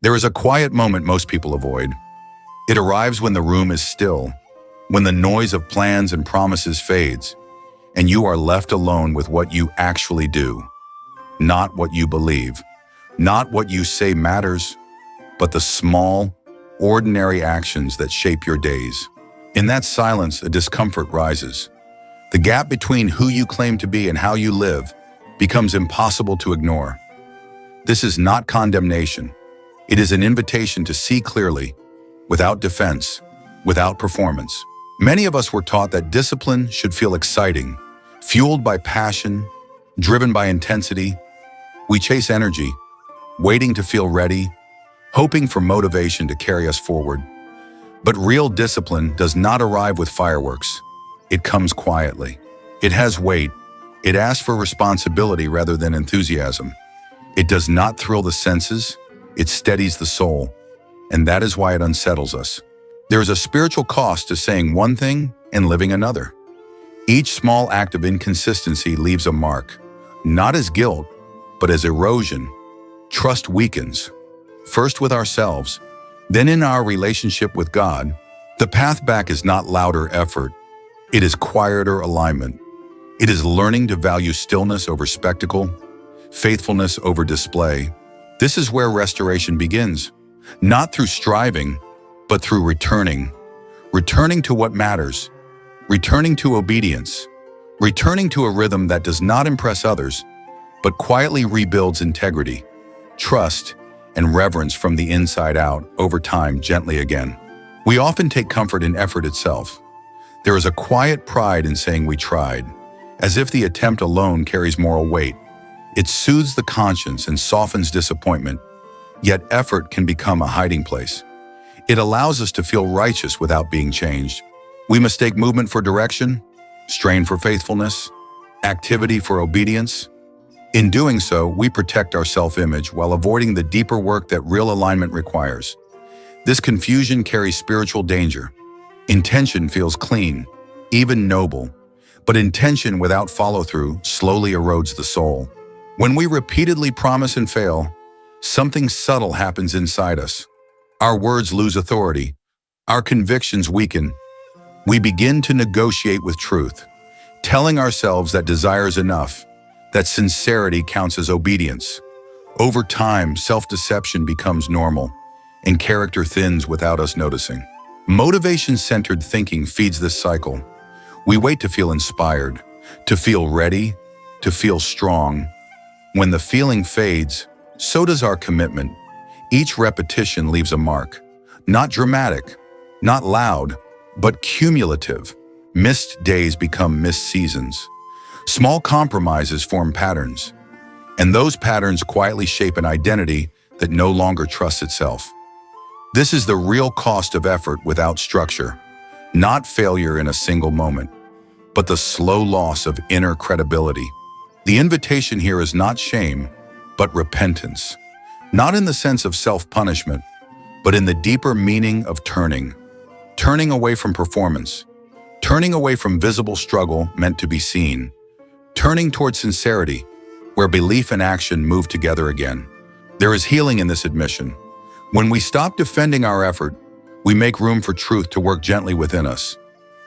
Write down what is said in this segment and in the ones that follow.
There is a quiet moment most people avoid. It arrives when the room is still, when the noise of plans and promises fades, and you are left alone with what you actually do. Not what you believe, not what you say matters, but the small, ordinary actions that shape your days. In that silence, a discomfort rises. The gap between who you claim to be and how you live becomes impossible to ignore. This is not condemnation. It is an invitation to see clearly, without defense, without performance. Many of us were taught that discipline should feel exciting, fueled by passion, driven by intensity. We chase energy, waiting to feel ready, hoping for motivation to carry us forward. But real discipline does not arrive with fireworks. It comes quietly. It has weight. It asks for responsibility rather than enthusiasm. It does not thrill the senses. It steadies the soul. And that is why it unsettles us. There is a spiritual cost to saying one thing and living another. Each small act of inconsistency leaves a mark, not as guilt, but as erosion. Trust weakens, first with ourselves, then in our relationship with God. The path back is not louder effort. It is quieter alignment. It is learning to value stillness over spectacle, faithfulness over display. This is where restoration begins, not through striving, but through returning to what matters, returning to obedience, returning to a rhythm that does not impress others, but quietly rebuilds integrity, trust, and reverence from the inside out, over time, gently again. We often take comfort in effort itself. There is a quiet pride in saying we tried, as if the attempt alone carries moral weight. It soothes the conscience and softens disappointment, yet effort can become a hiding place. It allows us to feel righteous without being changed. We mistake movement for direction, strain for faithfulness, activity for obedience. In doing so, we protect our self-image while avoiding the deeper work that real alignment requires. This confusion carries spiritual danger. Intention feels clean, even noble, but intention without follow-through slowly erodes the soul. When we repeatedly promise and fail, something subtle happens inside us. Our words lose authority. Our convictions weaken. We begin to negotiate with truth, telling ourselves that desire is enough, that sincerity counts as obedience. Over time, self-deception becomes normal, and character thins without us noticing. Motivation-centered thinking feeds this cycle. We wait to feel inspired, to feel ready, to feel strong. When the feeling fades, so does our commitment. Each repetition leaves a mark, not dramatic, not loud, but cumulative. Missed days become missed seasons. Small compromises form patterns, and those patterns quietly shape an identity that no longer trusts itself. This is the real cost of effort without structure, not failure in a single moment, but the slow loss of inner credibility. The invitation here is not shame, but repentance. Not in the sense of self-punishment, but in the deeper meaning of turning away from performance, turning away from visible struggle meant to be seen, turning toward sincerity, where belief and action move together again. There is healing in this admission. When we stop defending our effort, we make room for truth to work gently within us.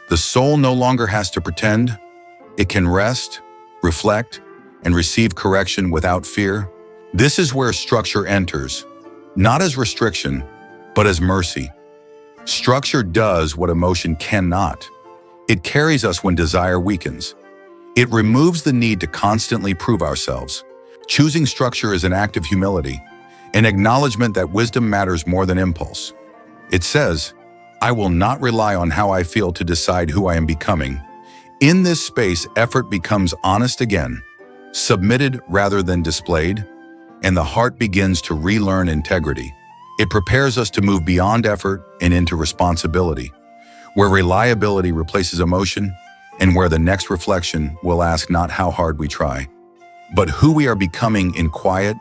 The soul no longer has to pretend. It can rest, reflect, and receive correction without fear. This is where structure enters, not as restriction, but as mercy. Structure does what emotion cannot. It carries us when desire weakens. It removes the need to constantly prove ourselves. Choosing structure is an act of humility, an acknowledgement that wisdom matters more than impulse. It says, I will not rely on how I feel to decide who I am becoming. In this space, effort becomes honest again, submitted rather than displayed, and the heart begins to relearn integrity. It prepares us to move beyond effort and into responsibility, where reliability replaces emotion, and where the next reflection will ask not how hard we try, but who we are becoming in quiet,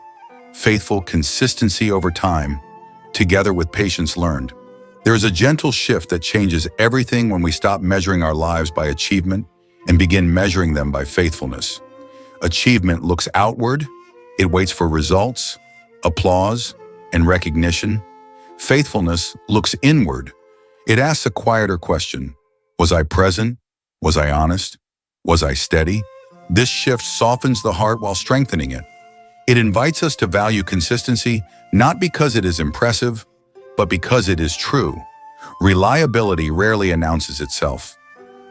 faithful consistency over time, together with patience learned. There is a gentle shift that changes everything when we stop measuring our lives by achievement and begin measuring them by faithfulness. Achievement looks outward, it waits for results, applause, and recognition, faithfulness looks inward. It asks a quieter question. Was I present? Was I honest? Was I steady? This shift softens the heart while strengthening it. It invites us to value consistency not because it is impressive, but because it is true. Reliability rarely announces itself.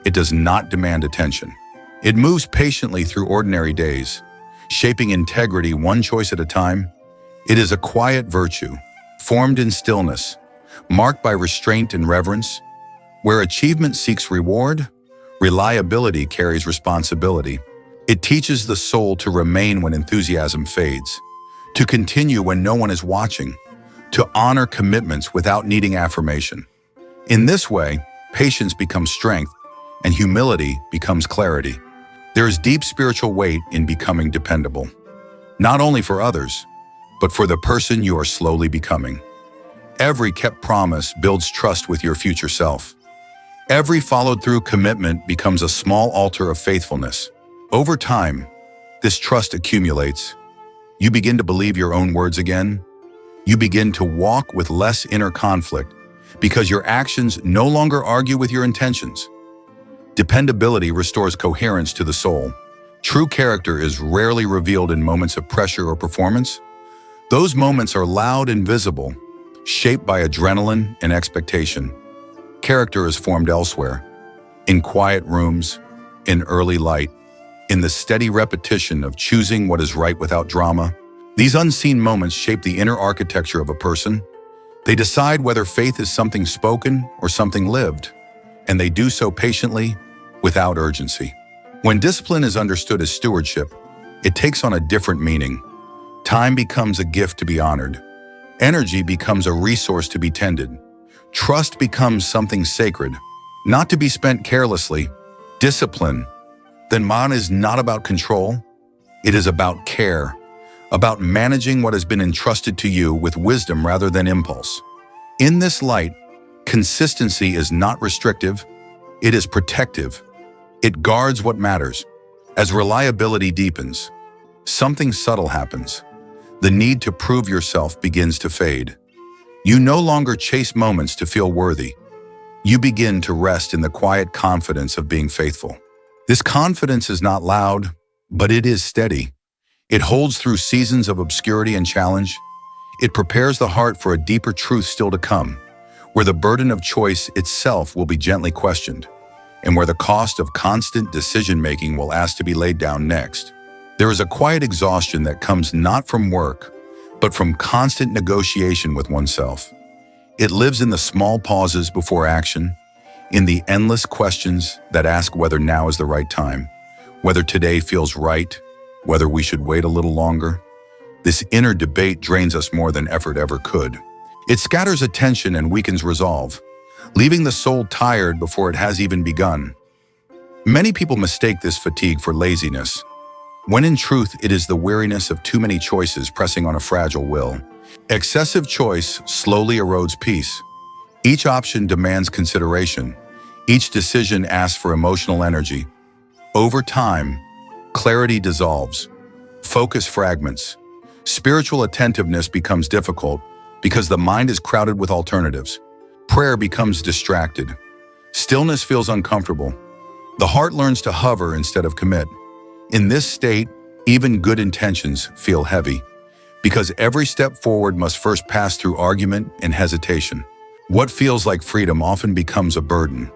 It does not demand attention. It moves patiently through ordinary days, shaping integrity one choice at a time. It is a quiet virtue, formed in stillness, marked by restraint and reverence. Where achievement seeks reward, reliability carries responsibility. It teaches the soul to remain when enthusiasm fades, to continue when no one is watching, to honor commitments without needing affirmation. In this way, patience becomes strength, and humility becomes clarity. There is deep spiritual weight in becoming dependable, not only for others, but for the person you are slowly becoming. Every kept promise builds trust with your future self. Every followed-through commitment becomes a small altar of faithfulness. Over time, this trust accumulates. You begin to believe your own words again. You begin to walk with less inner conflict because your actions no longer argue with your intentions. Dependability restores coherence to the soul. True character is rarely revealed in moments of pressure or performance. Those moments are loud and visible, shaped by adrenaline and expectation. Character is formed elsewhere, in quiet rooms, in early light, in the steady repetition of choosing what is right without drama. These unseen moments shape the inner architecture of a person. They decide whether faith is something spoken or something lived, and they do so patiently, without urgency. When discipline is understood as stewardship, it takes on a different meaning. Time becomes a gift to be honored. Energy becomes a resource to be tended. Trust becomes something sacred, not to be spent carelessly. Discipline, then mine, is not about control. It is about care, about managing what has been entrusted to you with wisdom rather than impulse. In this light, consistency is not restrictive, it is protective. It guards what matters. As reliability deepens, something subtle happens. The need to prove yourself begins to fade. You no longer chase moments to feel worthy. You begin to rest in the quiet confidence of being faithful. This confidence is not loud, but it is steady. It holds through seasons of obscurity and challenge. It prepares the heart for a deeper truth still to come, where the burden of choice itself will be gently questioned, and where the cost of constant decision-making will ask to be laid down next. There is a quiet exhaustion that comes not from work, but from constant negotiation with oneself. It lives in the small pauses before action, in the endless questions that ask whether now is the right time, whether today feels right, whether we should wait a little longer. This inner debate drains us more than effort ever could. It scatters attention and weakens resolve, leaving the soul tired before it has even begun. Many people mistake this fatigue for laziness, when in truth it is the weariness of too many choices pressing on a fragile will. Excessive choice slowly erodes peace. Each option demands consideration. Each decision asks for emotional energy. Over time, clarity dissolves. Focus fragments. Spiritual attentiveness becomes difficult because the mind is crowded with alternatives. Prayer becomes distracted. Stillness feels uncomfortable. The heart learns to hover instead of commit. In this state, even good intentions feel heavy, because every step forward must first pass through argument and hesitation. What feels like freedom often becomes a burden.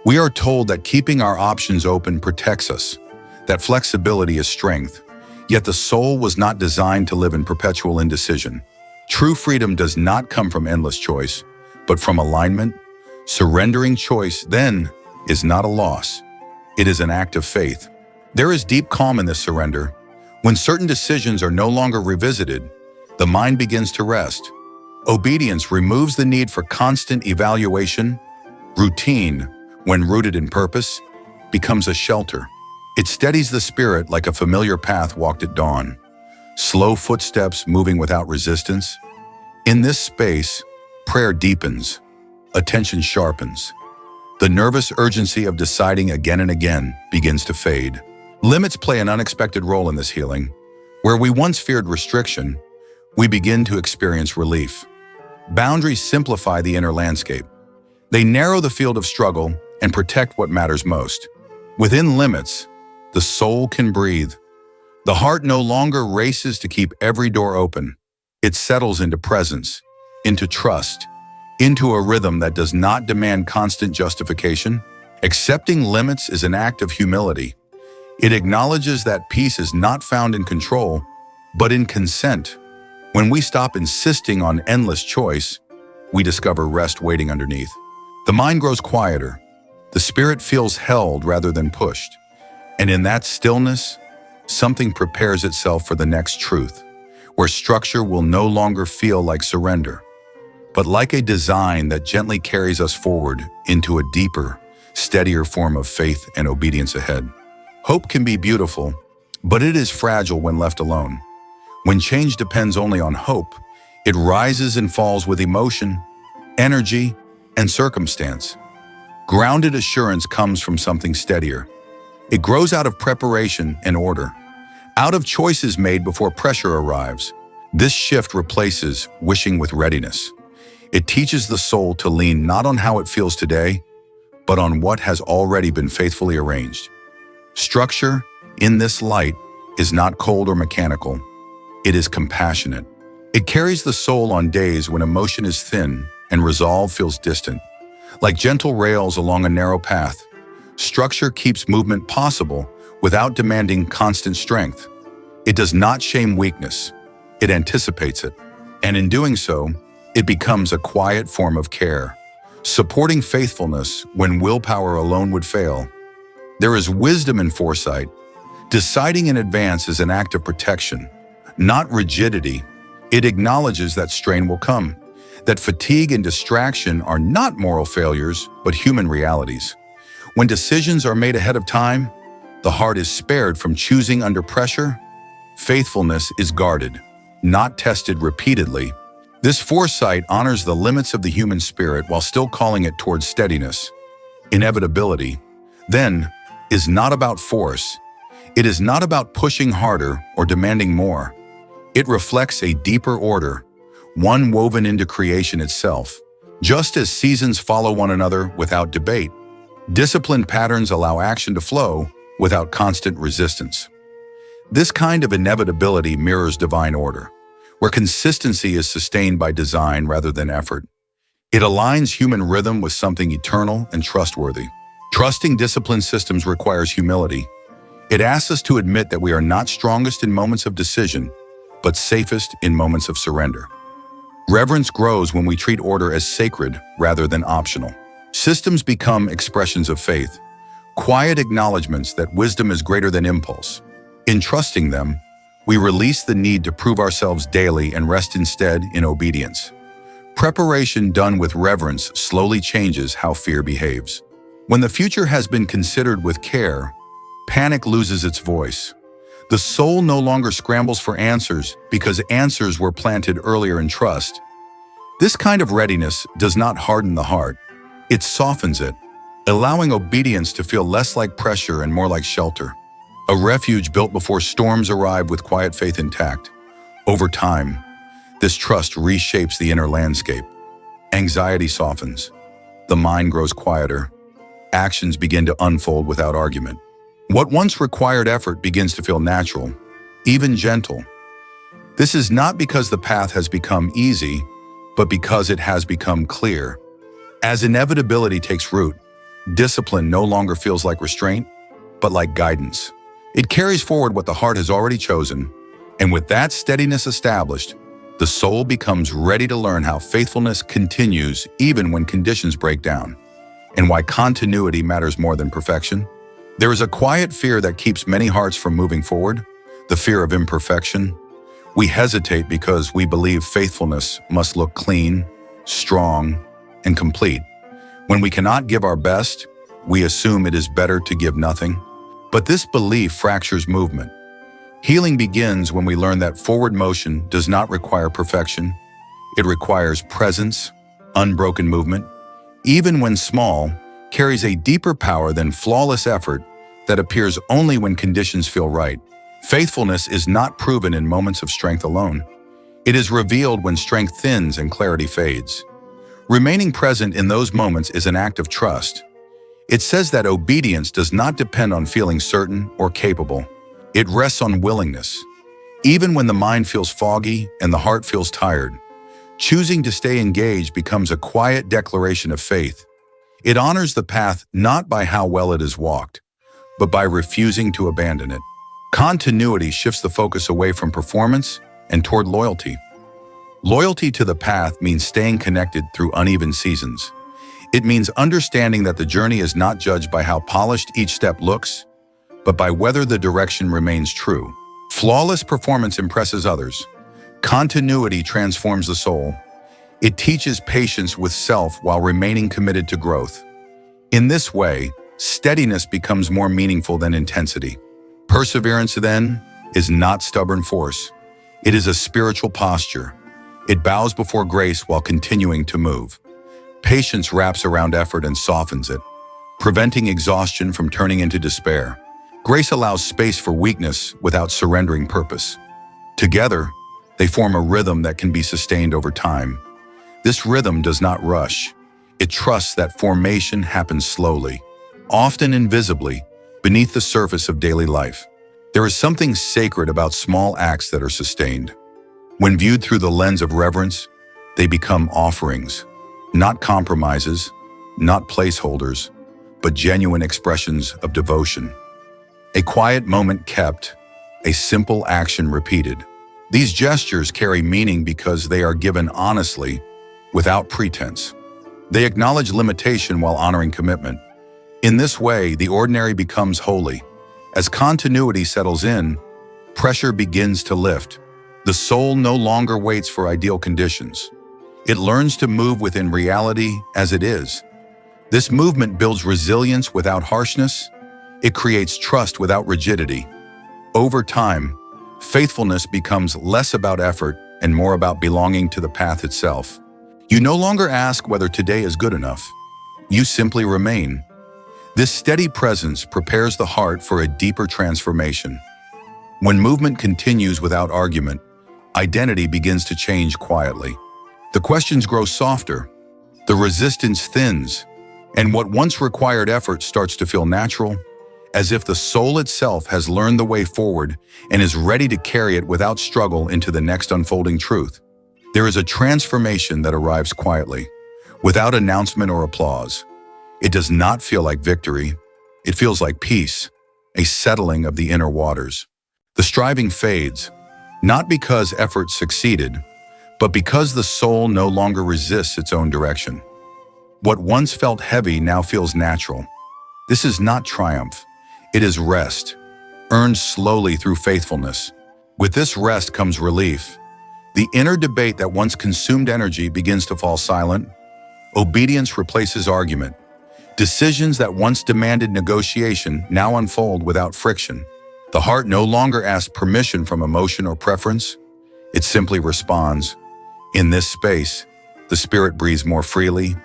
We are told that keeping our options open protects us, that flexibility is strength, yet the soul was not designed to live in perpetual indecision. True freedom does not come from endless choice, but from alignment. Surrendering choice, then, is not a loss. It is an act of faith. There is deep calm in this surrender. When certain decisions are no longer revisited, the mind begins to rest. Obedience removes the need for constant evaluation. Routine, when rooted in purpose, becomes a shelter. It steadies the spirit like a familiar path walked at dawn. Slow footsteps moving without resistance. In this space, prayer deepens. Attention sharpens. The nervous urgency of deciding again and again begins to fade. Limits play an unexpected role in this healing. Where we once feared restriction, we begin to experience relief. Boundaries simplify the inner landscape. They narrow the field of struggle and protect what matters most. Within limits, the soul can breathe. The heart no longer races to keep every door open. It settles into presence, into trust, into a rhythm that does not demand constant justification. Accepting limits is an act of humility. It acknowledges that peace is not found in control, but in consent. When we stop insisting on endless choice, we discover rest waiting underneath. The mind grows quieter. The spirit feels held rather than pushed. And in that stillness, something prepares itself for the next truth, where structure will no longer feel like surrender, but like a design that gently carries us forward into a deeper, steadier form of faith and obedience ahead. Hope can be beautiful, but it is fragile when left alone. When change depends only on hope, it rises and falls with emotion, energy, and circumstance. Grounded assurance comes from something steadier. It grows out of preparation and order, out of choices made before pressure arrives. This shift replaces wishing with readiness. It teaches the soul to lean not on how it feels today, but on what has already been faithfully arranged. Structure, in this light, is not cold or mechanical. It is compassionate. It carries the soul on days when emotion is thin and resolve feels distant. Like gentle rails along a narrow path, structure keeps movement possible without demanding constant strength. It does not shame weakness. It anticipates it. And in doing so, it becomes a quiet form of care, supporting faithfulness when willpower alone would fail. There is wisdom in foresight. Deciding in advance is an act of protection, not rigidity. It acknowledges that strain will come, that fatigue and distraction are not moral failures, but human realities. When decisions are made ahead of time, the heart is spared from choosing under pressure. Faithfulness is guarded, not tested repeatedly. This foresight honors the limits of the human spirit while still calling it towards steadiness. Inevitability, then, is not about force. It is not about pushing harder or demanding more. It reflects a deeper order, one woven into creation itself. Just as seasons follow one another without debate, disciplined patterns allow action to flow without constant resistance. This kind of inevitability mirrors divine order, where consistency is sustained by design rather than effort. It aligns human rhythm with something eternal and trustworthy. Trusting disciplined systems requires humility. It asks us to admit that we are not strongest in moments of decision, but safest in moments of surrender. Reverence grows when we treat order as sacred rather than optional. Systems become expressions of faith, quiet acknowledgments that wisdom is greater than impulse. In trusting them, we release the need to prove ourselves daily and rest instead in obedience. Preparation done with reverence slowly changes how fear behaves. When the future has been considered with care, panic loses its voice. The soul no longer scrambles for answers because answers were planted earlier in trust. This kind of readiness does not harden the heart. It softens it, allowing obedience to feel less like pressure and more like shelter. A refuge built before storms arrive with quiet faith intact. Over time, this trust reshapes the inner landscape. Anxiety softens. The mind grows quieter. Actions begin to unfold without argument. What once required effort begins to feel natural, even gentle. This is not because the path has become easy, but because it has become clear. As inevitability takes root, discipline no longer feels like restraint, but like guidance. It carries forward what the heart has already chosen, and with that steadiness established, the soul becomes ready to learn how faithfulness continues even when conditions break down, and why continuity matters more than perfection. There is a quiet fear that keeps many hearts from moving forward, the fear of imperfection. We hesitate because we believe faithfulness must look clean, strong, and complete. When we cannot give our best, we assume it is better to give nothing. But this belief fractures movement. Healing begins when we learn that forward motion does not require perfection. It requires presence, unbroken movement, even when small, carries a deeper power than flawless effort that appears only when conditions feel right. Faithfulness is not proven in moments of strength alone. It is revealed when strength thins and clarity fades. Remaining present in those moments is an act of trust. It says that obedience does not depend on feeling certain or capable. It rests on willingness. Even when the mind feels foggy and the heart feels tired, choosing to stay engaged becomes a quiet declaration of faith. It honors the path not by how well it is walked, but by refusing to abandon it. Continuity shifts the focus away from performance and toward loyalty. Loyalty to the path means staying connected through uneven seasons. It means understanding that the journey is not judged by how polished each step looks, but by whether the direction remains true. Flawless performance impresses others. Continuity transforms the soul. It teaches patience with self while remaining committed to growth. In this way, steadiness becomes more meaningful than intensity. Perseverance, then, is not stubborn force. It is a spiritual posture. It bows before grace while continuing to move. Patience wraps around effort and softens it, preventing exhaustion from turning into despair. Grace allows space for weakness without surrendering purpose. Together, they form a rhythm that can be sustained over time. This rhythm does not rush. It trusts that formation happens slowly, often invisibly, beneath the surface of daily life. There is something sacred about small acts that are sustained. When viewed through the lens of reverence, they become offerings, not compromises, not placeholders, but genuine expressions of devotion. A quiet moment kept, a simple action repeated. These gestures carry meaning because they are given honestly, without pretense. They acknowledge limitation while honoring commitment. In this way, the ordinary becomes holy. As continuity settles in, pressure begins to lift. The soul no longer waits for ideal conditions. It learns to move within reality as it is. This movement builds resilience without harshness. It creates trust without rigidity. Over time, faithfulness becomes less about effort and more about belonging to the path itself. You no longer ask whether today is good enough. You simply remain. This steady presence prepares the heart for a deeper transformation. When movement continues without argument, identity begins to change quietly. The questions grow softer, the resistance thins, and what once required effort starts to feel natural, as if the soul itself has learned the way forward and is ready to carry it without struggle into the next unfolding truth. There is a transformation that arrives quietly, without announcement or applause. It does not feel like victory. It feels like peace, a settling of the inner waters. The striving fades, not because effort succeeded, but because the soul no longer resists its own direction. What once felt heavy now feels natural. This is not triumph. It is rest, earned slowly through faithfulness. With this rest comes relief. The inner debate that once consumed energy begins to fall silent. Obedience replaces argument. Decisions that once demanded negotiation now unfold without friction. The heart no longer asks permission from emotion or preference. It simply responds. In this space, the spirit breathes more freely,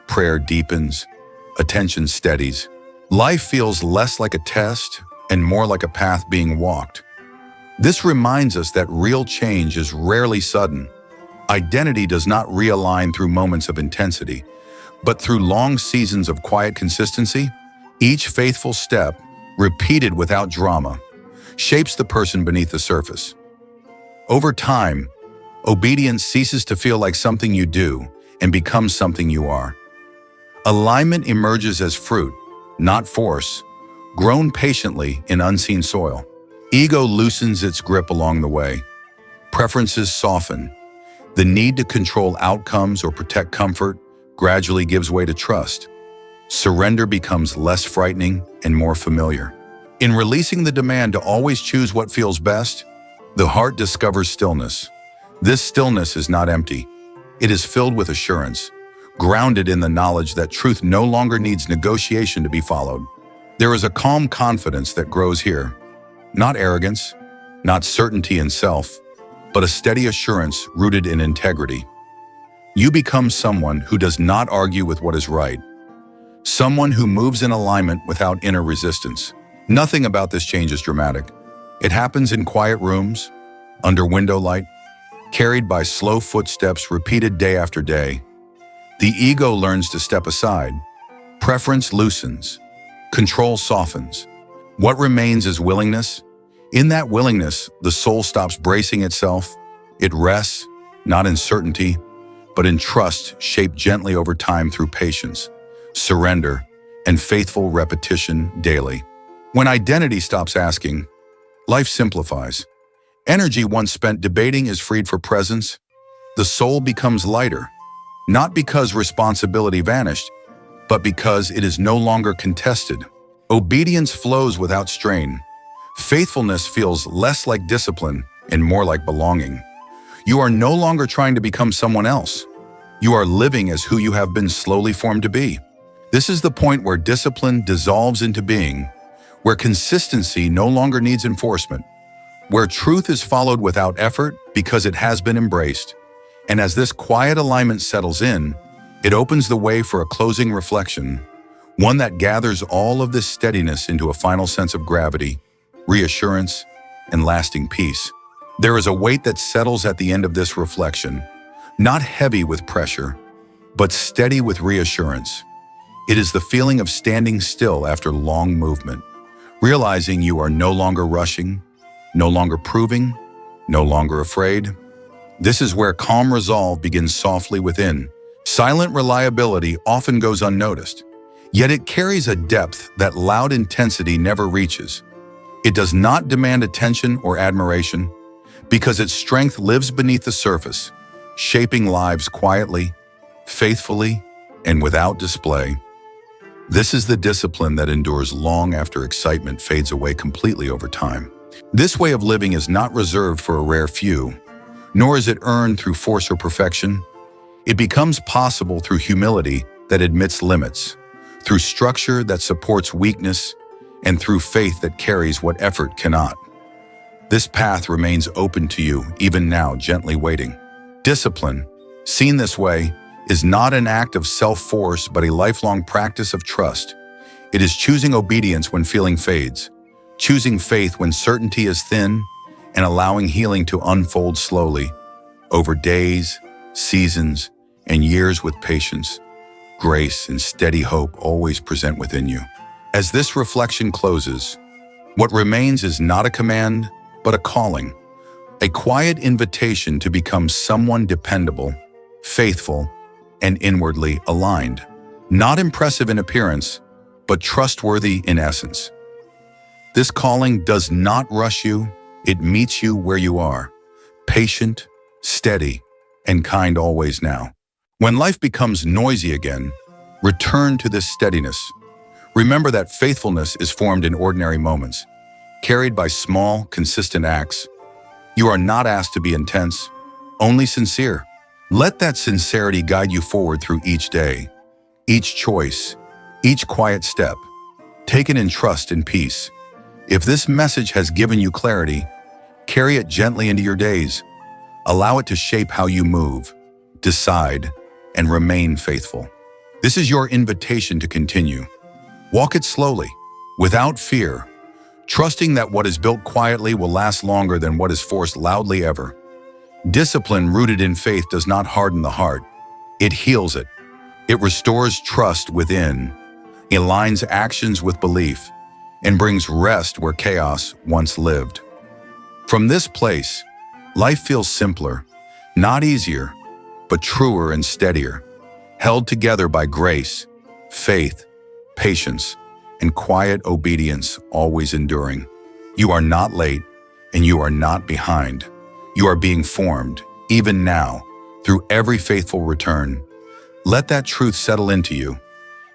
prayer deepens, attention steadies. Life feels less like a test and more like a path being walked. This reminds us that real change is rarely sudden. Identity does not realign through moments of intensity, but through long seasons of quiet consistency. Each faithful step, repeated without drama, shapes the person beneath the surface. Over time, obedience ceases to feel like something you do and becomes something you are. Alignment emerges as fruit, not force, grown patiently in unseen soil. Ego loosens its grip along the way. Preferences soften. The need to control outcomes or protect comfort gradually gives way to trust. Surrender becomes less frightening and more familiar. In releasing the demand to always choose what feels best, the heart discovers stillness. This stillness is not empty. It is filled with assurance, grounded in the knowledge that truth no longer needs negotiation to be followed. There is a calm confidence that grows here. Not arrogance, not certainty in self, but a steady assurance rooted in integrity. You become someone who does not argue with what is right. Someone who moves in alignment without inner resistance. Nothing about this change is dramatic. It happens in quiet rooms, under window light, carried by slow footsteps repeated day after day. The ego learns to step aside. Preference loosens. Control softens. What remains is willingness. In that willingness, the soul stops bracing itself. It rests, not in certainty, but in trust shaped gently over time through patience, surrender, and faithful repetition daily. When identity stops asking, life simplifies. Energy once spent debating is freed for presence. The soul becomes lighter, not because responsibility vanished, but because it is no longer contested. Obedience flows without strain. Faithfulness feels less like discipline and more like belonging. You are no longer trying to become someone else. You are living as who you have been slowly formed to be. This is the point where discipline dissolves into being, where consistency no longer needs enforcement, where truth is followed without effort because it has been embraced. And as this quiet alignment settles in, it opens the way for a closing reflection, one that gathers all of this steadiness into a final sense of gravity, reassurance, and lasting peace. There is a weight that settles at the end of this reflection, not heavy with pressure, but steady with reassurance. It is the feeling of standing still after long movement, realizing you are no longer rushing, no longer proving, no longer afraid. This is where calm resolve begins softly within. Silent reliability often goes unnoticed, yet it carries a depth that loud intensity never reaches. It does not demand attention or admiration, because its strength lives beneath the surface, shaping lives quietly, faithfully, and without display. This is the discipline that endures long after excitement fades away completely over time. This way of living is not reserved for a rare few, nor is it earned through force or perfection. It becomes possible through humility that admits limits, through structure that supports weakness, and through faith that carries what effort cannot. This path remains open to you, even now, gently waiting. Discipline, seen this way, is not an act of self-force but a lifelong practice of trust. It is choosing obedience when feeling fades, choosing faith when certainty is thin, and allowing healing to unfold slowly, over days, seasons, and years with patience, grace, and steady hope always present within you. As this reflection closes, what remains is not a command, but a calling, a quiet invitation to become someone dependable, faithful, and inwardly aligned. Not impressive in appearance, but trustworthy in essence. This calling does not rush you, it meets you where you are, patient, steady, and kind always now. When life becomes noisy again, return to this steadiness. Remember that faithfulness is formed in ordinary moments, carried by small, consistent acts. You are not asked to be intense, only sincere. Let that sincerity guide you forward through each day, each choice, each quiet step, taken in trust and peace. If this message has given you clarity, carry it gently into your days. Allow it to shape how you move, decide, and remain faithful. This is your invitation to continue. Walk it slowly, without fear, trusting that what is built quietly will last longer than what is forced loudly ever. Discipline rooted in faith does not harden the heart. It heals it. It restores trust within, aligns actions with belief, and brings rest where chaos once lived. From this place, life feels simpler, not easier, but truer and steadier, held together by grace, faith, patience, and quiet obedience, always enduring. You are not late, and you are not behind. You are being formed, even now, through every faithful return. Let that truth settle into you.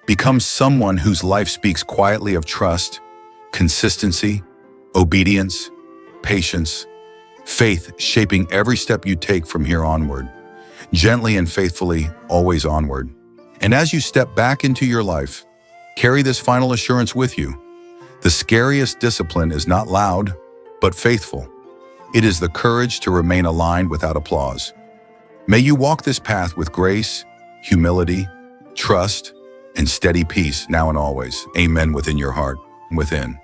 Become someone whose life speaks quietly of trust, consistency, obedience, patience, faith shaping every step you take from here onward. Gently and faithfully, always onward. And as you step back into your life, carry this final assurance with you. The scariest discipline is not loud, but faithful. It is the courage to remain aligned without applause. May you walk this path with grace, humility, trust, and steady peace now and always. Amen within your heart, within.